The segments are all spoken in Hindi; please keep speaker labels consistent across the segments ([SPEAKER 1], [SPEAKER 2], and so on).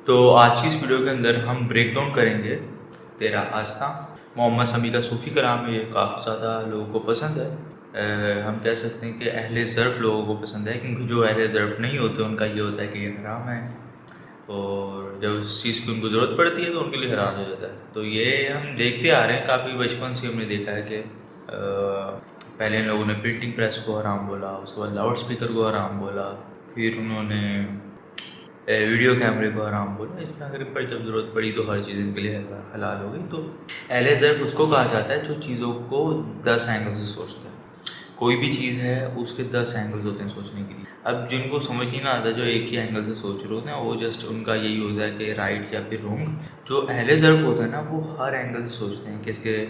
[SPEAKER 1] तो आज की इस वीडियो के अंदर हम ब्रेक डाउन करेंगे तेरा आस्था। मोहम्मद शमी का सूफ़ी कलाम ये काफ़ी ज़्यादा लोगों को पसंद है। हम कह सकते हैं कि अहले ज़र्फ़ लोगों को पसंद है, क्योंकि जो अहले ज़र्फ़ नहीं होते उनका ये होता है कि ये हराम है, और जब उस चीज़ की उनको ज़रूरत पड़ती है तो उनके लिए हराम हो जाता है। तो ये हम देखते आ रहे हैं, काफ़ी बचपन से हमने देखा है कि पहले इन लोगों ने प्रिंटिंग प्रेस को हराम बोला, उसके बाद लाउड स्पीकर को हराम बोला, फिर उन्होंने वीडियो कैमरे को हराम बोला। इस तरह करके पर जब ज़रूरत पड़ी तो हर चीज़ इनके लिए हलाल हो गई। तो अहले ज़र्फ़ उसको कहा जाता है जो चीज़ों को 10 एंगल से सोचता है। कोई भी चीज़ है उसके 10 एंगल्स होते हैं सोचने के लिए। अब जिनको समझ ही ना आता, जो एक ही एंगल से सोच रहे होते हैं, वो जस्ट उनका यही होता है कि राइट या फिर रॉन्ग। जो अहले ज़र्फ़ होता है ना, वो हर एंगल से सोचते हैं कि इसके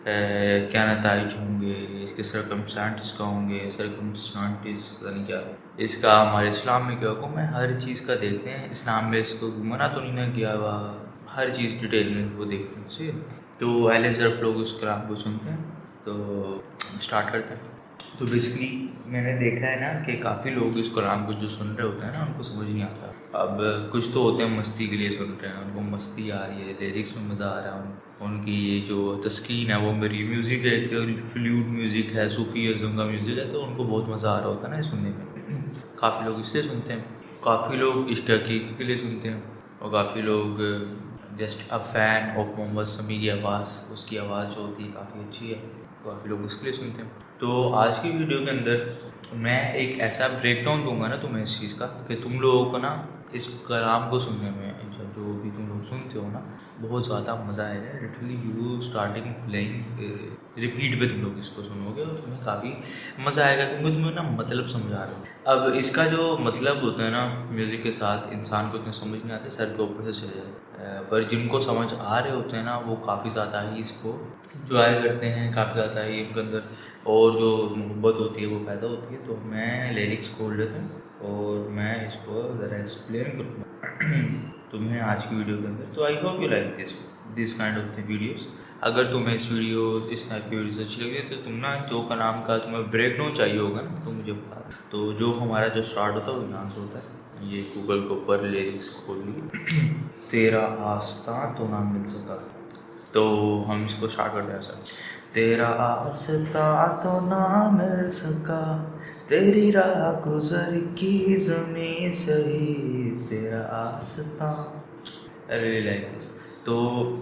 [SPEAKER 1] क्या नताइज होंगे, इसके सरकमस्टांटिस का होंगे, सरकमस्टांटिस पता नहीं क्या, इसका हमारे इस्लाम में क्या हुक्म है, हर चीज़ का देखते हैं। इस्लाम में इसको मना तो नहीं ना किया हुआ, हर चीज़ डिटेल में वो देखते हैं। ठीक है, तो अहले ज़र्फ़ लोग उस कलाम को सुनते हैं। तो स्टार्ट करते हैं। तो बेसिकली मैंने देखा है ना कि काफ़ी लोग इस कलाम को जो सुन रहे होते हैं ना, उनको समझ नहीं आता। अब कुछ तो होते हैं मस्ती के लिए सुन रहे हैं, उनको मस्ती आ रही है, लिरिक्स में मज़ा आ रहा है, उनकी जो तस्कीन है वो मेरी म्यूज़िक है, फ्लूट म्यूज़िक है, सूफ़ीज़म का म्यूज़िक है, तो उनको बहुत मज़ा आ रहा होता है ना ये सुनने में। काफ़ी लोग इसलिए सुनते हैं, काफ़ी लोग इश्क हकीकी के लिए सुनते हैं, और काफ़ी लोग just a fan of Mohammed Shami की आवाज़, उसकी आवाज़ जो होती है काफ़ी अच्छी है, काफ़ी लोग इसके लिए सुनते हैं। तो आज की वीडियो के अंदर मैं एक ऐसा ब्रेक डाउन दूंगा ना तुम्हें इस चीज़ का, कि तुम लोगों को ना इस कलाम को सुनने में, जो भी तुम लोग सुनते हो ना, बहुत ज़्यादा मज़ा आएगा। Literally you starting playing repeat पे तुम लोग इसको सुनोगे और तुम्हें काफ़ी मज़ा आएगा, क्योंकि तुम्हें ना मतलब समझा रहे हो। अब इसका जो मतलब होता है ना, म्यूज़िक के साथ इंसान को इतना समझ नहीं आता, सर के ऊपर से चले जाए, पर जिनको समझ आ रहे होते हैं ना, वो काफ़ी ज़्यादा ही इसको इंजॉय करते हैं, काफ़ी ज़्यादा ही इनके अंदर और जो मोहब्बत होती है वो पैदा होती है। तो मैं लिरिक्स खोल लेता हूँ और मैं इसको ज़रा एक्सप्लेन करूँगा तुम्हें आज की वीडियो के अंदर। तो आई hope you like this kind of the videos. अगर तुम्हें इस टाइप की वीडियोस अच्छी लगी तो तुम ना जो का नाम का तुम्हें ब्रेक डाउन चाहिए होगा ना, तो मुझे बता। तो जो हमारा जो स्टार्ट होता है वो यहाँ से होता है। ये गूगल के ऊपर लिरिक्स खोल लिए तेरा आस्था तो ना मिल सका, तो हम इसको स्टार्ट करते हैं सर। तेरा आस्था तो ना मिल सका, तेरी राह गुजर की ज़मीं सही, तेरा आस्था। Really like this. तो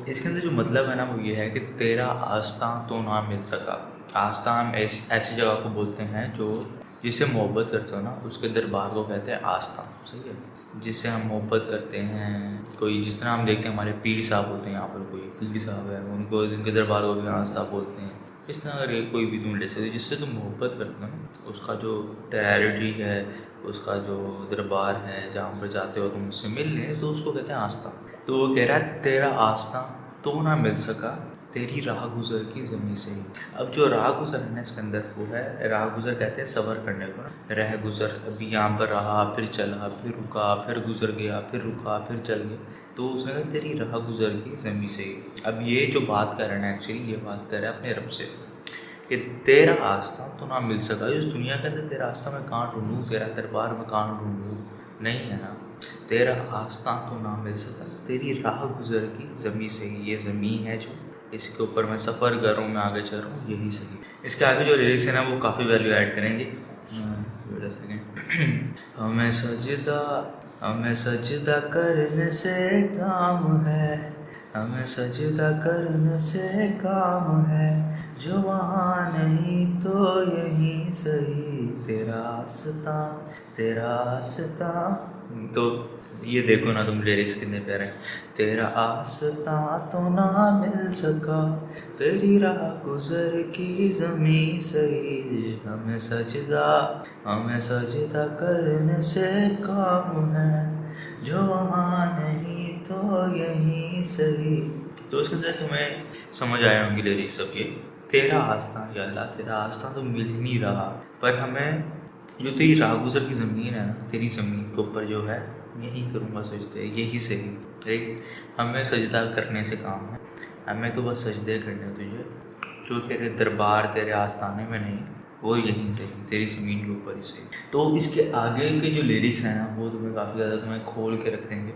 [SPEAKER 1] इसके अंदर जो मतलब है ना, वो ये है कि तेरा आस्था तो ना मिल सका। आस्था हम ऐसी जगह को बोलते हैं जो जिससे मोहब्बत करते हो ना, उसके दरबार को कहते हैं आस्था। सही है, जिससे हम मोहब्बत करते हैं। कोई जिस तरह हम देखते हैं हमारे पीर साहब होते हैं, यहाँ पर कोई पीर साहब है, उनको जिनके दरबार को भी आस्था बोलते हैं। इस तरह अगर कोई भी तुम ले सकते, जिससे तुम मोहब्बत करते हो ना, उसका जो टेरिटरी है, उसका जो दरबार है, जहाँ पर जाते हो तुम उससे मिलने, तो उसको कहते हैं आस्था। तो वो कह रहा है तेरा आस्था तो ना मिल सका, तेरी राह गुजर की ज़मीं से ही। अब जो राह गुजर है ना इसके अंदर, वो है राह गुजर कहते हैं सफ़र करने को ना, रह गुजर। अभी यहाँ पर रहा, फिर चला, फिर रुका, फिर गुजर गया, फिर रुका, फिर चल गया, तो उसने कहा तेरी राह गुजर की ज़मीं से ही। अब ये जो बात कर रहे हैं ना, एक्चुअली ये बात कर रहे हैं अपने रब से, कि तेरा आस्था तो ना मिल सका। इस दुनिया के अंदर तेरा आस्था मैं कहाँ ढूंढूँ, तेरा दरबार में कहाँ ढूंढूँ, नहीं है ना। तेरा आस्था तो ना मिल सका, तेरी राह गुजर की ज़मीं से ही। ये ज़मीं है जो इसके ऊपर मैं सफ़र कर रहा हूँ, मैं आगे चल रहा हूँ, यही सही। इसके आगे जो लिरिक्स है ना, वो काफ़ी वैल्यू ऐड करेंगे। हमें सजदा करने से काम है, हमें सजदा करने से काम है, जो वहाँ नहीं तो यहीं सही, तेरा आस्था, तेरा आस्था। तो ये देखो ना तुम, लिरिक्स कितने प्यारे हैं। तेरा आस्था तो ना मिल सका, तेरी राह गुजर की ज़मीं सही, हमें सजदा करने से काम है, जो वहाँ नहीं तो यहीं सही। तो उसके अंदर तुम्हें समझ आए होंगे लिरिक्स सब ये। तेरा आस्था या अल्लाह, तेरा आस्था तो मिल ही नहीं रहा, पर हमें जो तेरी राह गुजर की ज़मीन है ना, तेरी ज़मीन के ऊपर जो है, यही करूँगा सजदे, यही सही। ठीक, हमें सजदा करने से काम है, हमें तो बस सजदे करने तुझे, जो तेरे दरबार तेरे आस्थाने में नहीं, वो यहीं सही, तेरी ज़मीन के ऊपर ही सही। तो इसके आगे के जो लिरिक्स हैं ना, वो तुम्हें काफ़ी ज़्यादा तुम्हें खोल के रख देंगे।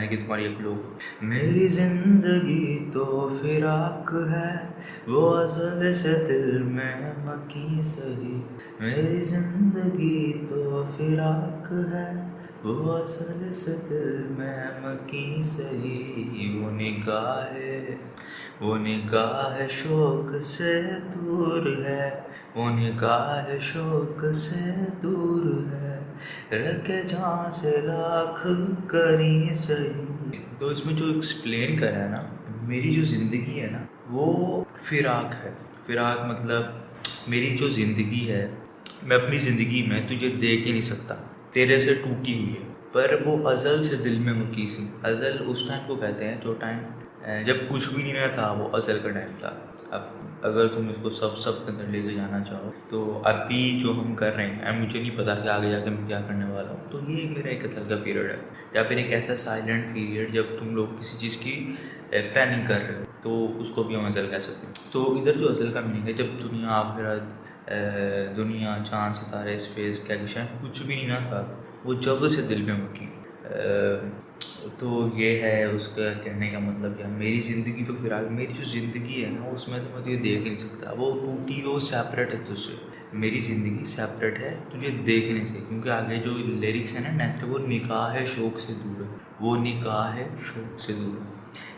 [SPEAKER 1] यानी कि तुम्हारी एक लोग। मेरी जिंदगी तो फिराक है, वो अज़ल से दिल में मकी सही। मेरी जिंदगी तो फिराक है, वो असल से दिल में मकी सही। वो निगाह शौक से दूर है, वो निगाह शौक से दूर है, रखे जहाँ से लाख करी सही। तो इसमें जो एक्सप्लेन करा है ना, मेरी जो ज़िंदगी है ना वो फिराक है। फिराक मतलब मेरी जो ज़िंदगी है, मैं अपनी ज़िंदगी में तुझे देख ही नहीं सकता, तेरे से टूटी हुई है, पर वो अज़ल से दिल में मुकी सी। अज़ल उस टाइम को कहते हैं जो टाइम जब कुछ भी नहीं था, वो अज़ल का टाइम था। अब अगर तुम इसको सब के अंदर लेके जाना चाहो तो अभी जो हम कर रहे हैं, मुझे नहीं पता कि आगे जाकर मैं क्या करने वाला हूँ। तो ये मेरा एक अज़ल का पीरियड है, या फिर एक ऐसा साइलेंट पीरियड जब तुम लोग किसी चीज़ की प्लानिंग कर रहे हो, तो उसको भी हम अज़ल कह सकते हैं। तो इधर जो अज़ल का मीनिंग है, जब दुनिया आखिरत, दुनिया चाँद सितारे स्पेस क्या शायद कुछ भी नहीं ना था, वो जब से दिल में मुकी। तो ये है उसका कहने का मतलब क्या। मेरी ज़िंदगी तो फिलहाल मेरी जो ज़िंदगी है ना, उसमें तो मैं तुझे देख नहीं सकता, वो टूटी, वो सेपरेट है तुझसे। मेरी ज़िंदगी सेपरेट है तुझे देखने से, क्योंकि आगे जो लिरिक्स है ना नेक्स्ट, वो निकाह है शौक से दूर है, वो निकाह है शौक से दूर है।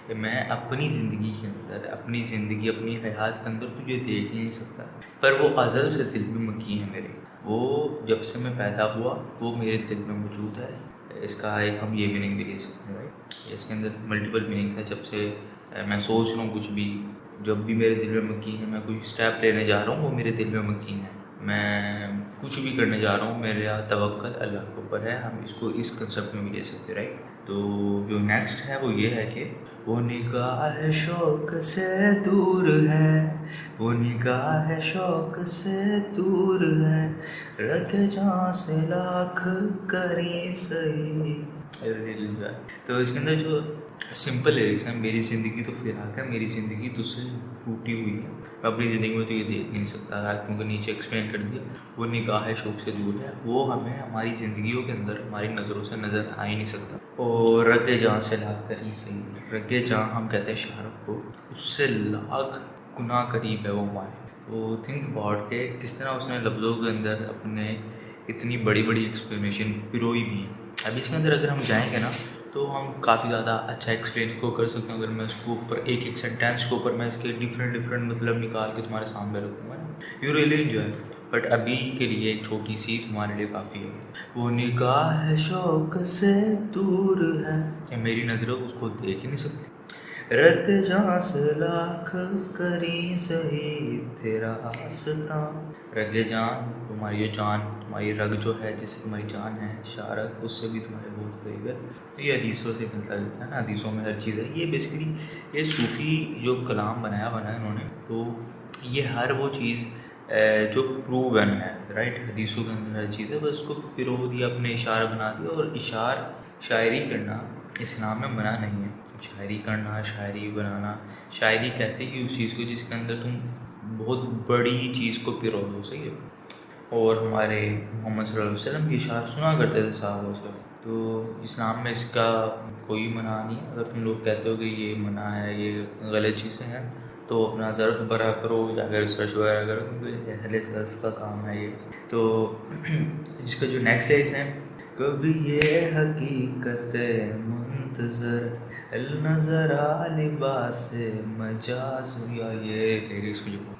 [SPEAKER 1] कि मैं अपनी ज़िंदगी के अंदर, अपनी ज़िंदगी, अपनी हयात के अंदर तुझे देख ही नहीं सकता, पर वो अज़ल से दिल में मकी है मेरे। वो जब से मैं पैदा हुआ वो मेरे दिल में मौजूद है। इसका एक हम ये मीनिंग भी ले सकते हैं, राइट। इसके अंदर मल्टीपल मीनिंग्स है। जब से मैं सोच रहा हूँ कुछ भी, जब भी मेरे दिल में मकीन है, मैं कोई स्टेप लेने जा रहा हूँ, वो मेरे दिल में मकीन है। मैं कुछ भी करने जा रहा हूँ, मेरा तवक्कल अल्लाह के ऊपर है। हम इसको इस कंसेप्ट में भी ले सकते हैं, राइट। तो जो नेक्स्ट है वो ये है कि वो निगाह शौक से दूर है, वो निगाह शौक से दूर है, रख जहाँ से लाख करी सही। तो इसके अंदर जो सिंपल लिरिक्स हैं, मेरी ज़िंदगी तो फिराक है, मेरी ज़िंदगी तुझसे टूटी हुई है, मैं अपनी ज़िंदगी में तो ये देख नहीं सकता, क्योंकि नीचे एक्सप्लेन कर दिया। वो निगाह शौक से दूर है, वो हमें हमारी ज़िंदगियों के अंदर हमारी नज़रों से नज़र आ ही नहीं सकता। और रगे जहाँ से लाख करी सही, रगे जहाँ हम कहते हैं शाहरुख को, उससे लाख गुना करीब है वो हमारे। तो थिंक अबाउट के किस तरह उसने लफ्ज़ों के अंदर अपने इतनी बड़ी बड़ी एक्सप्लेनेशन पिरोई भी है। अब इसके अंदर अगर हम जाएंगे ना, तो हम काफ़ी ज़्यादा अच्छा एक्सप्लेन इसको कर सकते हैं। अगर मैं उसको ऊपर एक एक सेंटेंस के ऊपर मैं इसके डिफरेंट मतलब निकाल के तुम्हारे सामने रखूँगा, यू रियली एंजॉय। बट अभी के लिए एक छोटी सी तुम्हारे लिए काफ़ी है। वो निगाह शौक से दूर है, मेरी नज़रों उसको देख ही नहीं सकती, रग जहाँ से लाख करी सही तेरा आस्था। रगे जान, तुम्हारी जो जान, तुम्हारी रग जो है जिससे तुम्हारी जान है, शारक उससे भी तुम्हारे बहुत करीब है। तो ये हदीसों से मिलता जुलता है ना, हदीसों में हर चीज़ है। ये बेसिकली ये सूफ़ी जो कलाम बनाया इन्होंने, तो ये हर वो चीज़ जो प्रूवन है, राइट। हदीसों के अंदर हर चीज़ है, बस उसको पिरो दिया, अपने इशारा बना दिया। और शायरी करना इस्लाम में मना नहीं है। शायरी करना, शायरी बनाना, शायरी कहते ही उस चीज़ को जिसके अंदर तुम बहुत बड़ी चीज़ को पिरो दो, सही है। और हमारे मोहम्मद सल्लल्लाहु अलैहि वसल्लम की इशारा सुना करते थे साहबों से। तो इस्लाम में इसका कोई मना नहीं है। अगर तुम लोग कहते हो कि ये मना है, ये गलत चीज़ें हैं, तो अपना ज़र्फ़ भरा करो या फिर रिसर्च वगैरह करो, क्योंकि अहले ज़र्फ़ का काम है ये। तो इसका जो नेक्स्ट लिरिक्स है, कभी ये हकीकत मुंतज़र नज़र आ लिबास मजाज, या ये लिरिक्स मुझे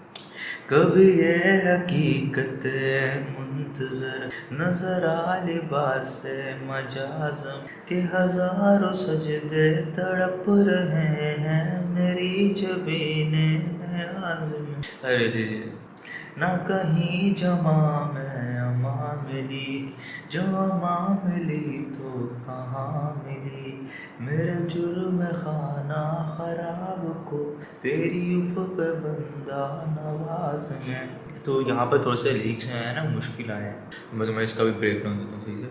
[SPEAKER 1] कभी ये हकीकत मुंतज़र नज़र आ लिबास मजाज़म के हज़ारों सजदे तड़प रहे हैं मेरी जबीने न्याज़ में। अरे ना कहीं जमा में अमा मिली, जो अमा मिली तो कहाँ मिली, मेरे जुर्म खाना ख़राब को तेरी उफ़ पे बंदा नवाज में। तो यहाँ पर थोड़े से लिरिक्स हैं ना, मुश्किल आए हैं, तो मैं तुम्हें इसका भी ब्रेक डाउन देता हूँ, ठीक है।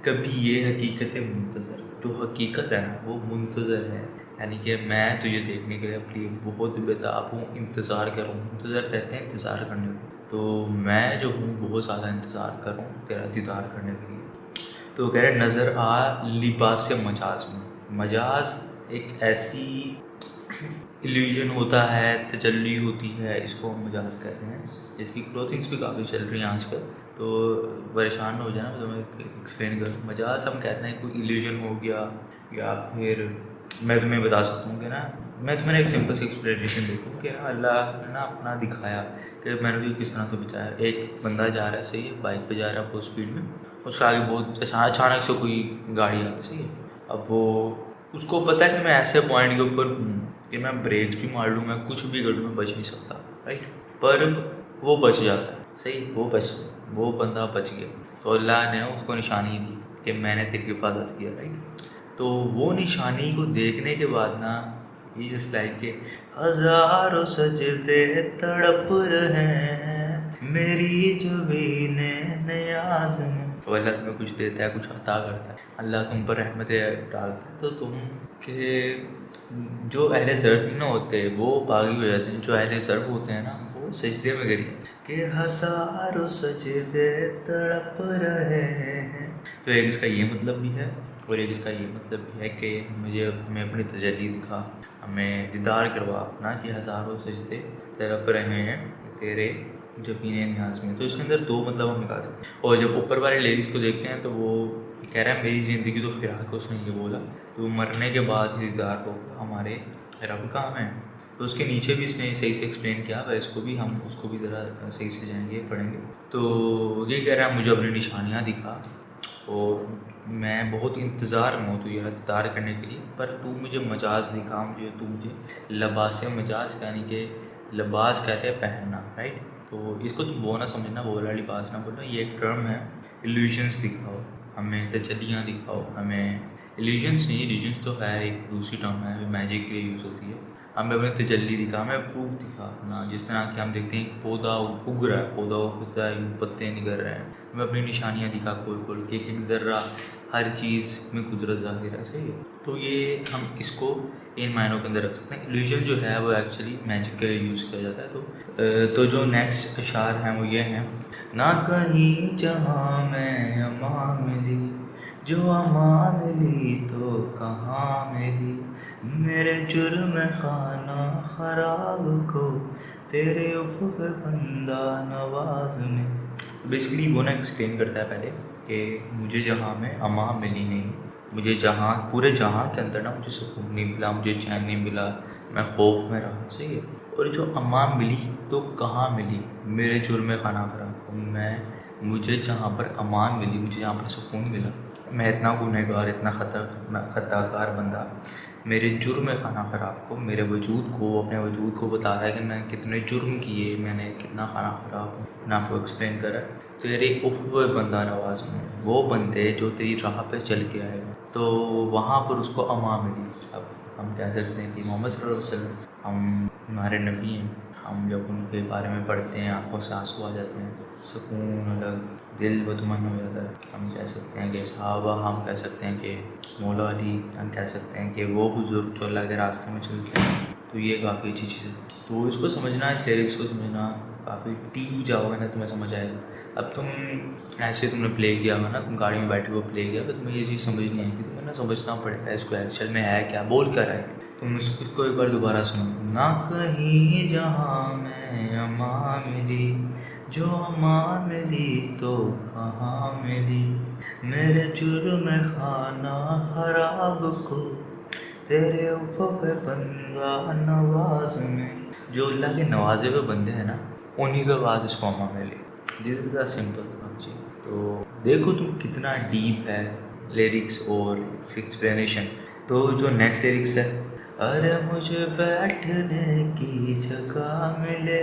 [SPEAKER 1] कभी ये हकीकत मुंतज़र, जो हकीकत है ना वो मुंतज़र है, यानी कि मैं तुझे देखने के लिए अपनी बहुत बेताब हूँ, इंतज़ार कर रहा हूँ। इंतज़ार कहते हैं इंतज़ार करने को, तो मैं जो हूँ बहुत ज़्यादा इंतज़ार कर रहा हूँ तेरा दीदार करने के लिए। तो कह रहे नज़र आ लिबास मजाज में, मजाज एक ऐसी इल्यूजन होता है, तजल्ली होती है, इसको हम मजाज कहते हैं। इसकी क्लोथिंग्स भी काफ़ी चल रही हैं आजकल, तो परेशान ना हो जाए ना, तो मैं एक्सप्लेन करूँ। मजाज हम कहते हैं कोई इल्यूजन हो गया, या फिर मैं तुम्हें बता सकता हूँ कि ना, मैं तुम्हें एक सिंपल सी एक्सप्लेनेशन देखूँ कि ना अल्लाह ने ना अपना दिखाया कि मैंने तुझे किस तरह से बचाया। एक बंदा जा रहा है, सही है, बाइक पे जा रहा है बहुत स्पीड में, उसके आगे बहुत अचानक से कोई गाड़ी आ गई, सही है। अब वो उसको पता है कि मैं ऐसे पॉइंट के ऊपर हूँ कि मैं ब्रेक भी मार लूँ, मैं कुछ भी कर लूँ, मैं बच नहीं सकता, राइट। पर वो बच जाता है, सही, वो बंदा बच गया, तो अल्लाह ने उसको निशानी दी कि मैंने तेरी हिफाजत किया, राइट। तो वो निशानी को देखने के बाद ना, ये जस्ट लाइक के हजारों सजदे तड़प रहे हैं मेरी जुबीने नियाज में। तो अल्लाह तुम्हें कुछ देता है, कुछ अता करता है, अल्लाह तुम पर रहमतें डालता है, तो तुम के जो अहले ज़र्फ़ ना होते वो बागी हो जाते हैं, जो अहले ज़र्फ़ होते हैं ना वो सजदे में गिर के हज़ारों सजदे तड़प रहे हैं। तो एक इसका ये मतलब भी है, और एक इसका ये मतलब भी है कि हमें अपनी तजल्ली दिखा, हमें दीदार करवा, ना कि हज़ारों सजदे तड़प रहे हैं तेरे जबीने नियाज़ में। तो इसके अंदर दो मतलब हम निकाल सकते हैं। और जब ऊपर वाले लिरिक्स को देखते हैं तो वो कह रहा है मेरी ज़िंदगी तो फिराक, उसने ये बोला, तो मरने के बाद ही दीदार होगा हमारे रब का हमें। तो उसके नीचे भी इसने सही से एक्सप्लेन किया है, इसको भी हम उसको भी ज़रा सही से जाएंगे, पढ़ेंगे। तो ये कह रहा है मुझे अपनी निशानियाँ दिखा, और मैं बहुत इंतज़ार में हूँ तुझे दीदार करने के लिए, पर तू मुझे मजाज दिखा, तू मुझे लबास मजाज, यानी कि लिबास कहते हैं पहनना, राइट। तो इसको तुम वो ना समझना, वो वाला लिबास ना बोलना, ये एक टर्म है। इल्यूजन्स दिखाओ हमें, तजल्लियाँ दिखाओ हमें, इल्यूजन्स नहीं, इल्यूजन्स तो है एक दूसरी टर्म है, मैजिक के लिए यूज़ होती है। हमें अपनी तजल्ली दिखा, हमें प्रूफ दिखा अपना, जिस तरह कि हम देखते हैं पौधा उग रहा है, पौधा उगता है, पत्ते निकल रहे हैं, हमें अपनी निशानियाँ दिखा खोल खोल के, एक ज़र्रा, हर चीज़ में कुदरत ज़ाहिर है, सही है। तो ये हम इसको इन मायनों के अंदर रख सकते हैं। इल्यूजन जो है वो एक्चुअली मैजिक के लिए यूज़ किया जाता है। तो जो नेक्स्ट अशार हैं वो ये हैं, ना कहीं जहाँ मैं अमा मिली, जो अमा मिली तो कहाँ मिली, मेरे जुर्म खाना ख़राब को तेरे उफ़्क़ बंदा नवाज में। बेसिकली वो ना एक्सप्लेन करता है पहले कि मुझे जहाँ में अमा मिली नहीं, मुझे जहाँ पूरे जहाँ के अंदर ना मुझे सुकून नहीं मिला, मुझे चैन नहीं मिला, मैं खौफ में रहा, सही है। और जो अमा मिली तो कहाँ मिली, मेरे जुर्म खाना खराब, मुझे जहाँ पर अमान मिली, मुझे जहाँ पर सुकून मिला, मैं इतना गुनहगार, इतना खताकार बंदा, मेरे जुर्म खाना ख़राब को, मेरे वजूद को, अपने वजूद को बता रहा है कि मैं कितने जुर्म किए, मैंने कितना खाना ख़राब, मैं आपको एक्सप्लेन कर रहा है। तेरे उफ़्क़ बंदा नवाज में, वो बंदे जो तेरी राह पे चल के आएगा, तो वहाँ पर उसको अमा मिली। अब हम कह सकते हैं कि मोहम्मद सल्लल्लाहु अलैहि वसल्लम हम हमारे नबी हैं, हम जब उनके बारे में पढ़ते हैं आँखों से आंसू आ जाते हैं, सुकून अलग, दिल बतमन हो जाता है। हम कह सकते हैं कि सहाबा, हम कह सकते हैं कि मौला अली, हम कह सकते हैं कि वो बुज़ुर्ग जो अल्लाह के रास्ते में चल के आए। तो ये काफ़ी अच्छी चीज़ है। तो इसको समझना, इस लिरिक्स को समझना, काफ़ी डीप जाओगे ना तुम्हें समझ आएगा। अब तुम ऐसे तुमने प्ले किया होगा ना, तुम गाड़ी में बैठे हुए प्ले किया, तो तुम्हें ये चीज़ समझ नहीं आएगी, तुम्हें ना समझना पड़ेगा इसको एक्चुअल में है क्या, बोल क्या रहा है। तुम इसको एक बार दोबारा सुनो। ना कहीं जहाँ मैं अमा मिली, जो अमा मिली तो कहाँ मिली, मेरे जुर्म खाना ख़राब को तेरे उफ़्क़ बंदा नवाज में। जो अल्लाह के नवाजे हुए बंदे हैं ना, उन्हीं के बाद इसको अमा मिली। दिस इज़ द सिंपल जी। तो देखो तुम कितना डीप है लिरिक्स और एक्सप्लेनेशन। तो जो नेक्स्ट लिरिक्स है, अरे मुझे बैठने की जगह मिले,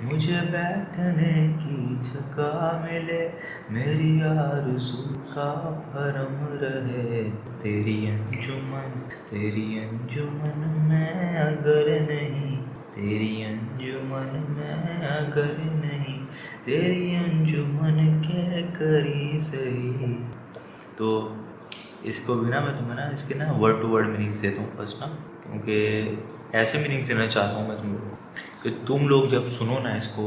[SPEAKER 1] मुझे बैठने की जगह मिले, मेरी आरज़ू का भरम रहे, तेरी अंजुमन में अगर नहीं, तेरी अंजुमन में अगर नहीं, तेरी अंजुमन के करी सही। तो इसको भी ना मैं तुम्हें ना इसके ना वर्ड टू वर्ड मीनिंग्स देता हूँ फर्स्ट ना, क्योंकि ऐसे मीनिंग्स देना चाहता हूँ मैं तुम लोग कि तुम लोग जब सुनो ना इसको,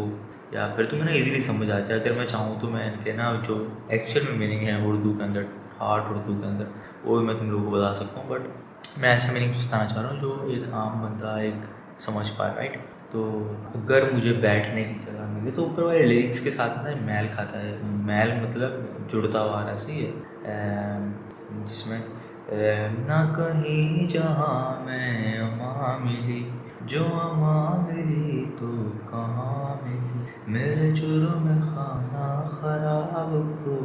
[SPEAKER 1] या फिर तुम्हें ना इजीली समझ आ जाए। अगर मैं चाहूँ तो मैं इनके ना जो एक्चुअल में मीनिंग है उर्दू के अंदर, हार्ड उर्दू के अंदर, वो भी मैं तुम लोगों को बता सकता हूँ, बट मैं ऐसा मीनिंग बताना चाह रहा हूँ जो एक आम बंदा एक समझ पाए, राइट। तो अगर मुझे बैठने की जगह मिली तो ऊपर वाले लिरिक्स के साथ ना मैल खाता है, मैल मतलब जुड़ता हुआ आ रहा, सही है, जिसमें ना कहीं जहाँ मैं अमा मिली, जो अमा मिली तो कहाँ मिली, मेरे जुर्म खाना खराब को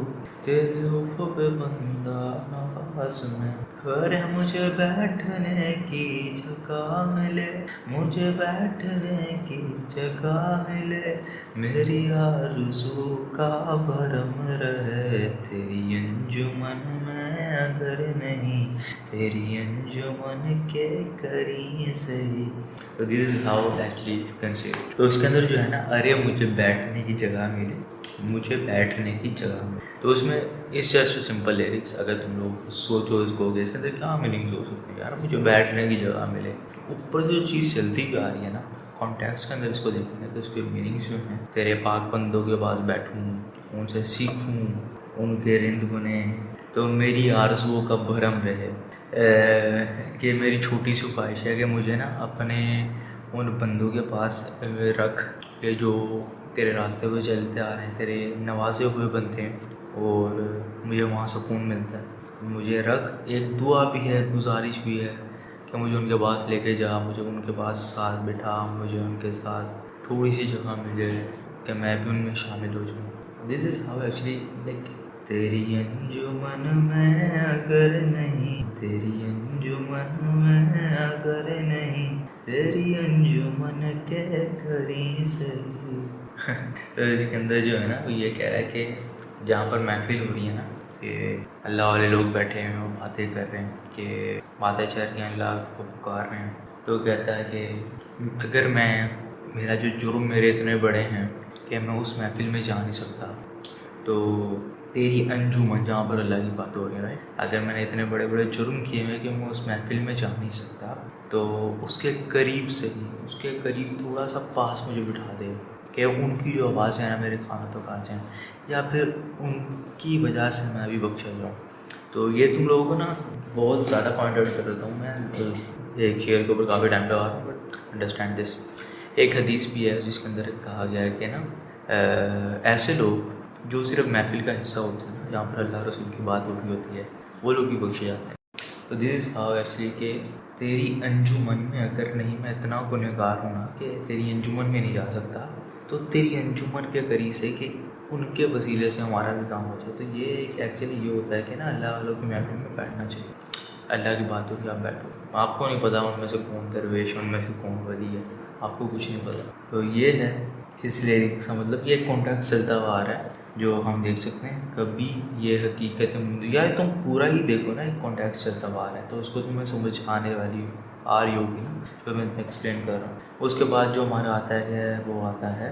[SPEAKER 1] तेरे उफ़ पे बंदा नवाज में, अरे मुझे बैठने की जगह मिले, मुझे बैठने की जगह मिले, मेरी आरज़ू का भरम रहे तेरी अंजुमन में अगर नहीं, तेरी अंजुमन के करीं सही। तो this is how actually you can say it. तो इसके अंदर जो है ना, अरे मुझे बैठने की जगह मिले, मुझे बैठने की जगह मिले, तो उसमें इस जस्ट सिंपल लिरिक्स, अगर तुम लोग सोचो इसको कि इसके अंदर क्या मीनिंग हो सकते हैं, यार मुझे बैठने की जगह मिले, तो ऊपर से जो चीज़ चलती भी आ रही है ना, कॉन्टेक्स्ट के अंदर इसको देखेंगे तो इसके मीनिंग्स जो हैं, तेरे पाक बंदों के पास बैठूं, उनसे सीखूं, उनके रिंद बने, तो मेरी आरज़ुओं का भरम रहे, कि मेरी छोटी सी ख्वाहिश है कि मुझे ना अपने उन बंदों के पास रख के जो तेरे रास्ते पे चलते आ रहे हैं, तेरे नवाजे हुए बनते हैं और मुझे वहाँ सुकून मिलता है, मुझे रख। एक दुआ भी है, गुजारिश भी है कि मुझे उनके पास लेके जा, मुझे उनके पास साथ बिठा, मुझे उनके साथ थोड़ी सी जगह मिले कि मैं भी उनमें शामिल हो जाऊँ। This is how actually like, तेरी अंजुमन में अगर नहीं, तेरी अंजुमन में अगर नहीं, तेरी अंजुमन के करीं सही। तो इसके अंदर जो है ना, वो ये कह रहा है कि जहाँ पर महफिल हो रही है ना, कि अल्लाह वाले लोग बैठे हैं और बातें कर रहे हैं, कि बातें चल रही हैं, अल्लाह को पुकार रहे हैं, तो कहता है कि अगर मैं, मेरा जो जुर्म मेरे इतने बड़े हैं कि मैं उस महफिल में जा नहीं सकता, तो तेरी अंजुमन, जहाँ पर अल्लाह की बात हो रही है, राइट, अगर मैंने इतने बड़े बड़े जुर्म किए हैं कि मैं उस महफिल में जा नहीं सकता, तो उसके करीब से ही, उसके करीब थोड़ा सा पास मुझे बिठा दे, कि उनकी जो आवाज़ है ना मेरे कानों तक आ जाए, या फिर उनकी वजह से मैं अभी बख्शा जाऊँ। तो ये तुम लोगों को ना बहुत ज़्यादा पॉइंट आउट कर देता हूँ मैं, एक शेयर के ऊपर काफ़ी टाइम लगा रहा हूँ, बट अंडरस्टैंड दिस। एक हदीस भी है जिसके अंदर कहा गया है कि ना, ऐसे लोग जो सिर्फ महफिल का हिस्सा होते हैं ना, जहाँ पर अल्लाह रसूल की बात हो रही होती है, वो लोग भी बख्शे जाते हैं। तो दिस इज़ हाउ एक्चुअली कि तेरी अंजुमन में अगर नहीं, मैं इतना गुनहगार हूँ ना कि तेरी अंजुमन में नहीं जा सकता, तो तेरी अंजुमन के करीब से कि उनके वसीले से हमारा भी काम हो जाए। तो ये एक एक्चुअली ये होता है कि ना, अल्लाह वालों की महफिल में बैठना चाहिए, अल्लाह की बात होगी, आप बैठो, आपको नहीं पता उनमें से कौन दरवेश, उनमें से कौन वली है, आपको कुछ नहीं पता। तो ये है इस लिरिक्स का मतलब, ये कॉन्टेक्स्ट चलता हुआ आ रहा है जो हम देख सकते हैं। कभी ये हकीकत या तुम पूरा ही देखो ना, एक कॉन्टेक्स्ट चलता हुआ आ रहा है, तो उसको तुम्हें समझ आने वाली आ रही होगी ना, जो मैं एक्सप्लेन कर रहा हूँ। उसके बाद जो हमारा आता है वो आता है,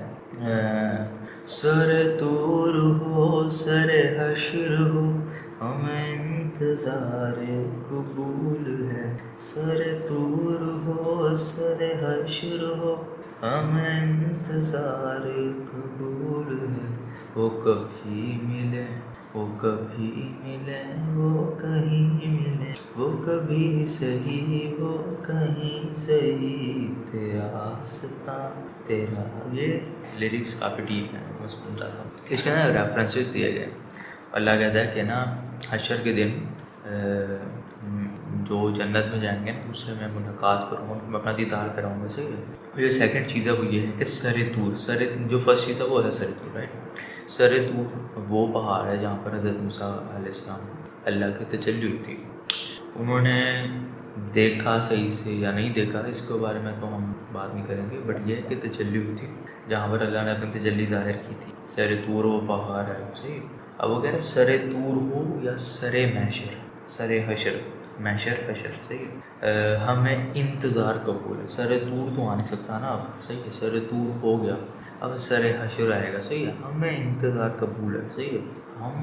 [SPEAKER 1] सर दूर हो सर हश्र हो, हमें इंतज़ार कबूल है, सर दूर हो सर हश्र हो, हमें इंतज़ार कबूल है, वो कभी मिले, वो कभी मिले, वो कहीं मिले, वो कभी सही, वो कहीं सही, तेरा आस्था तेरा। ये लिरिक्स काफ़ी डीप हैं, मैं सुन रहा था। इसके ना रेफरेंसेस दिए गए। अल्लाह कहता है कि ना, हशर के दिन जो जन्नत में जाएंगे ना, उससे मैं मुलाकात करूँगा, मैं अपना दीदार कराऊँगा, सही है। और ये सेकंड चीज़ है वो ये है कि सर तूर, जो फर्स्ट चीज़ है वो है सर तूर, राइट। सर तूर वो पहाड़ है जहाँ पर हज़रत मूसा अलैहिस्सलाम अल्लाह की तजल्ली हुई थी। उन्होंने देखा सही से या नहीं देखा, इसके बारे में तो हम बात नहीं करेंगे, बट ये है कि तजल्ली हुई थी जहाँ पर अल्लाह ने अपनी तजल्ली ज़ाहिर की थी। सर तूर वो पहाड़ है, सही। अब वो कह रहे सर तूर हो या सर महशर, सर हशर, महशर हशर, सही है। हमें इंतज़ार कबूल है। सर तूर तो आ नहीं सकता ना अब, सही है, सर तूर हो गया, अब सर हशर आएगा, सही है। हमें इंतज़ार कबूल है, सही है, हम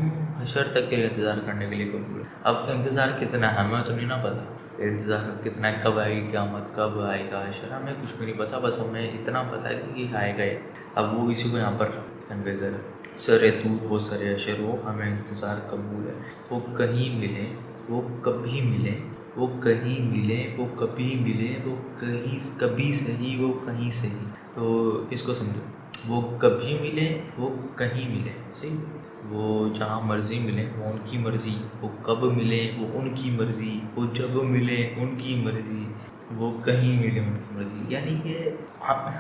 [SPEAKER 1] हशर तक के लिए इंतज़ार करने के लिए कबूल है। अब इंतज़ार कितना है हमें तो नहीं ना पता, इंतज़ार कितना है, कब आएगी क़यामत, कब आएगा हशर, हमें कुछ भी नहीं पता, बस हमें इतना पता है कि आएगा ये। अब वो इसी को यहाँ पर कन्वे कर, सर तूर हो सर हशर हो, हमें इंतज़ार कबूल है, वो कहीं मिले, वो कभी मिले, वो कहीं मिले, वो कभी मिले, वो कहीं कभी सही, वो कहीं सही। तो इसको समझो, वो कभी मिले, वो कहीं मिले, सही। वो जहाँ मर्जी मिले वो उनकी मर्जी, वो कब मिले वो उनकी मर्जी, वो जब मिले उनकी मर्जी, वो कहीं मिले उनकी मर्जी। यानी कि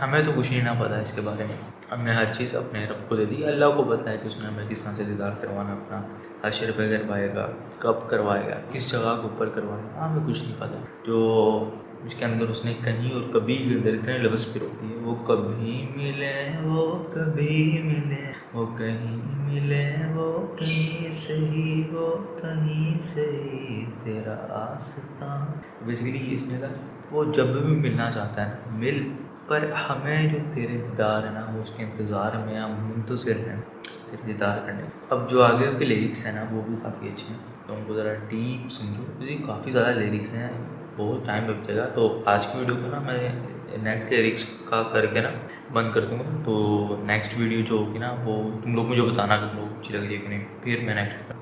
[SPEAKER 1] हमें तो कुछ नहीं ना पता इसके बारे में। हमने हर चीज़ अपने रब को दे दी। अल्लाह को पता है कि उसने हमें किस तरह से दीदार करवाना, अपना हशर पे करवाएगा, कब करवाएगा, किस जगह के ऊपर करवाएगा, हमें कुछ नहीं पता। जो इसके अंदर उसने कहीं और कभी के अंदर इतने लफ्ज़ फिर होती है, वो कभी मिले, वो कभी मिले, वो कहीं मिले, वो कहीं सही, वो कहीं सही तेरा आस्था। बेसिकली इसने कहा वो जब भी मिलना चाहता है मिल, पर हमें जो तेरे दीदार है ना, वो उसके इंतज़ार में हम मुंतज़िर हैं तेरे दीदार करने। अब जो आगे के लिरिक्स हैं ना, वो भी काफ़ी अच्छे हैं, तो उनको ज़रा डीप समझो, क्योंकि काफ़ी ज़्यादा लिरिक्स हैं, बहुत टाइम लग जाएगा। तो आज की वीडियो को ना मैं नेक्स्ट लिरिक्स का करके ना बंद कर दूँगा। तो नेक्स्ट वीडियो जो होगी ना, वो तुम लोग मुझे बताना कि तुम लोग अच्छी लग रही है कि नहीं, फिर मैं नेक्स्ट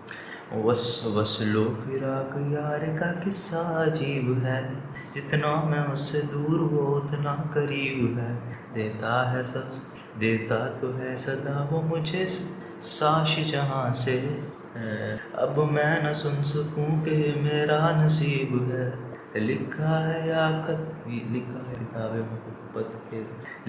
[SPEAKER 1] वसलो फिराक यार का किस्सा अजीब है, जितना मैं उससे दूर वो उतना करीब है, देता है सब, देता तो है सदा वो मुझे साश जहाँ से, अब मैं न सुन सकूं कि मेरा नसीब है, लिखा है लिखा है किताब मोहब्बत के,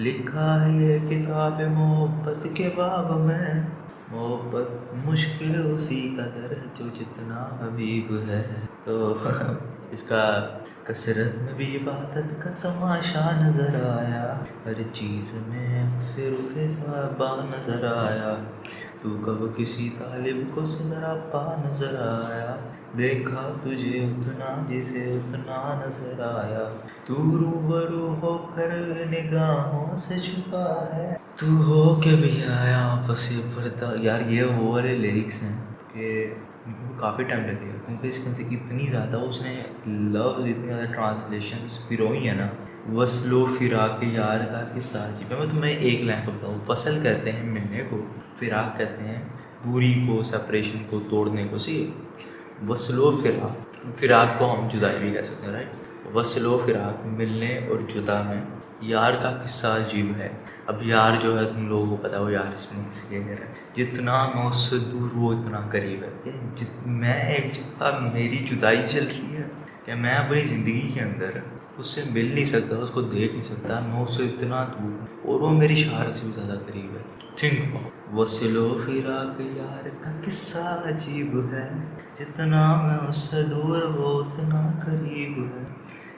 [SPEAKER 1] लिखा है ये किताब मोहब्बत के बाब में, मोहब्बत मुश्किल उसी कदर है जो जितना हबीब है। तो इसका कसरत में भी इबादत का तमाशा नज़र आया, हर चीज़ में अक्सर के साबा नज़र आया, तू कब किसी तालिब को ज़रा पा नज़र आया, देखा तुझे उतना जिसे उतना नज़र आया, तू रूबरू होकर निगाहों से छुपा है, तू हो के भी आया बस ये पर्दा। यार ये वो वाले लिरिक्स हैं कि काफ़ी टाइम लगेगा, क्योंकि इसके अंदर इतनी ज़्यादा उसने लव्स, इतनी ज़्यादा ट्रांसलेशंस पिरोई है ना। वसलो फिराक यार का किस्सा अजीब है। मैं तुम्हें एक लाइन को बताऊँ, वसल कहते हैं मिलने को, फिराक कहते हैं दूरी को, सेपरेशन को, तोड़ने को। सी वसलो फिराक, फिराक को हम जुदाई भी कह सकते हैं, राइट। वसलो फिराक, मिलने और जुदा में यार का किस्सा अजीब है। अब यार जो है तुम लोगों को पता है वो यार इसमें इसलिए कह रहा है, जितना मैं उससे दूर वो इतना करीब है। मैं एक जगह मेरी जुदाई चल रही है कि मैं अपनी ज़िंदगी के अंदर उससे मिल नहीं सकता, उसको देख नहीं सकता, मैं उससे इतना दूर, और वो मेरी शार से भी ज़्यादा करीब है। थिंक वसलो फिराक यार का किस्सा अजीब है, जितना मैं उससे दूर वो उतना करीब है,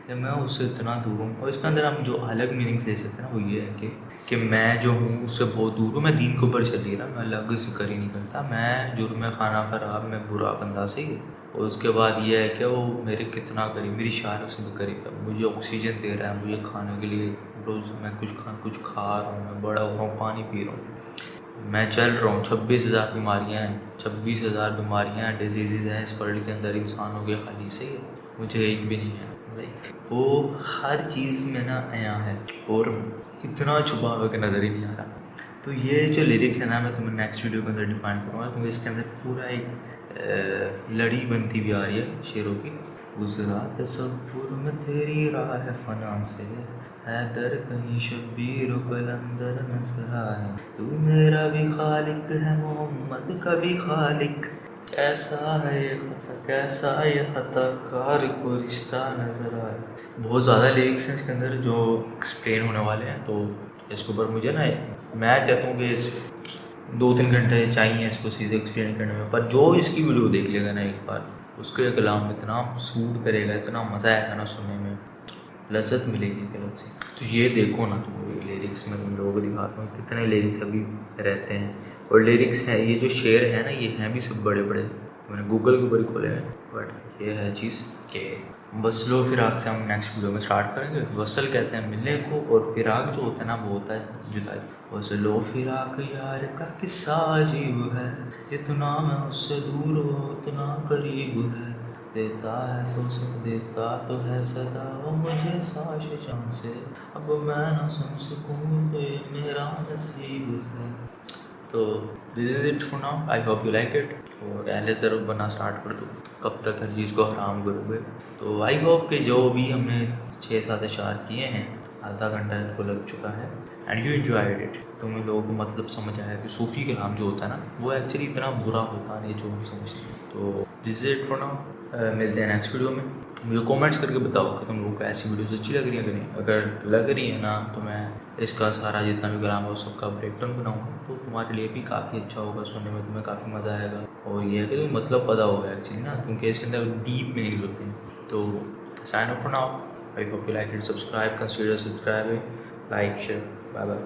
[SPEAKER 1] कि मैं उससे इतना दूर हूँ। और इसके अंदर हम जो अलग मीनिंग्स ले सकते हैं ना, वो ये है कि मैं जो हूँ उससे बहुत दूर हूँ, मैं दीन के ऊपर चल रही ना, मैं अलग से कर ही नहीं करता, मैं जुर्म खाना खराब, मैं बुरा बंदा सही। और उसके बाद ये है कि वो मेरे कितना करीब, मेरी शायरों से भी करीब है, मुझे ऑक्सीजन दे रहा है, मुझे खाने के लिए रोज़ मैं कुछ खा रहा हूँ, मैं बड़ा हो रहा हूँ, पानी पी रहा हूँ, मैं चल रहा हूँ। 26,000 बीमारियाँ हैं, 26,000 बीमारियाँ डिजीज़ हैं इस वर्ल्ड के अंदर इंसानों के खाली से, मुझे एक भी नहीं है। लाइक वो हर चीज़ में ना आया है, और इतना छुपा हुआ कि नज़र ही नहीं आ रहा। तो ये जो लिरिक्स है ना, मैं तुम्हें नेक्स्ट वीडियो के अंदर डिफाइन करूँगा, क्योंकि इसके अंदर पूरा एक लड़ी बनती भी आ रही है शेरों की। गुजरा तसव्वुर में तेरी राह है फना से, हैदर कहीं शब्बीर कलंदर नजर आए, तू मेरा भी खालिक है मोहम्मद का भी खालिक, कैसा है ये खता, कैसा ये खता, कार को रिश्ता नजर आए। बहुत ज़्यादा लिरिक्स हैं इसके अंदर जो एक्सप्लेन होने वाले हैं, तो इसके ऊपर मुझे ना, मैं कहता हूँ कि इस 2-3 घंटे चाहिए इसको सीधे एक्सप्लेन करने में, पर जो इसकी वीडियो देख लेगा ना एक बार, उसके कलाम इतना सूट करेगा, इतना मज़ा आएगा ना सुनने में, लज्जत मिलेगी कलम से। तो ये देखो ना तुम लिरिक्स में, तुम लोगों को दिखाता हूँ कितने लिरिक्स अभी रहते हैं। और लिरिक्स है, ये जो शेर है ना, ये हैं भी सब बड़े बड़े, मैंने गूगल के ऊपर ही खोले हैं, बट ये है चीज़ कि वसलो फिराक से हम नेक्स्ट वीडियो में स्टार्ट करेंगे। वसल कहते हैं मिलने को, और फिराक जो होता है ना, वो होता है जुदाई। वसलो फिराक यार का किस्सा अजीब है, जितना मैं उससे दूर हो उतना करीब है, देता है सो सब, देता तो है सदा वो मुझे साश जान से, अब मैं ना सुन सकूँ तो ये मेरा नसीब है। तो this is it for now, I hope you like it. और पहले ज़रूर बनना स्टार्ट कर दो। कब तक हर चीज़ को हराम करोगे। तो आई होप कि जो भी हमने 6-7 अशार किए हैं, आधा घंटा इनको लग चुका है, एंड यू एंजॉयड इट। तुम्हें लोगों को मतलब समझ आया कि सूफ़ी कलाम जो होता है ना, वो एक्चुअली इतना बुरा होता नहीं जो हम समझते हैं। तो this is it for now. मिलते हैं नेक्स्ट वीडियो में। मुझे कमेंट्स करके बताओ कि तुम लोगों को ऐसी वीडियोस अच्छी लग रही है कि नहीं। अगर लग रही है ना, तो मैं इसका सारा जितना भी कलाम है उस सबका ब्रेकडाउन बनाऊँगा, तो तुम्हारे लिए भी काफ़ी अच्छा होगा, सुनने में तुम्हें काफ़ी मज़ा आएगा। और ये है कि तुम्हें मतलब पता होगा एक्चुअली ना, क्योंकि इसके अंदर डीप मीनिंग्स होते हैं। तो sign off for now. I hope you like it. Subscribe, consider subscribing, like, share. Bye bye.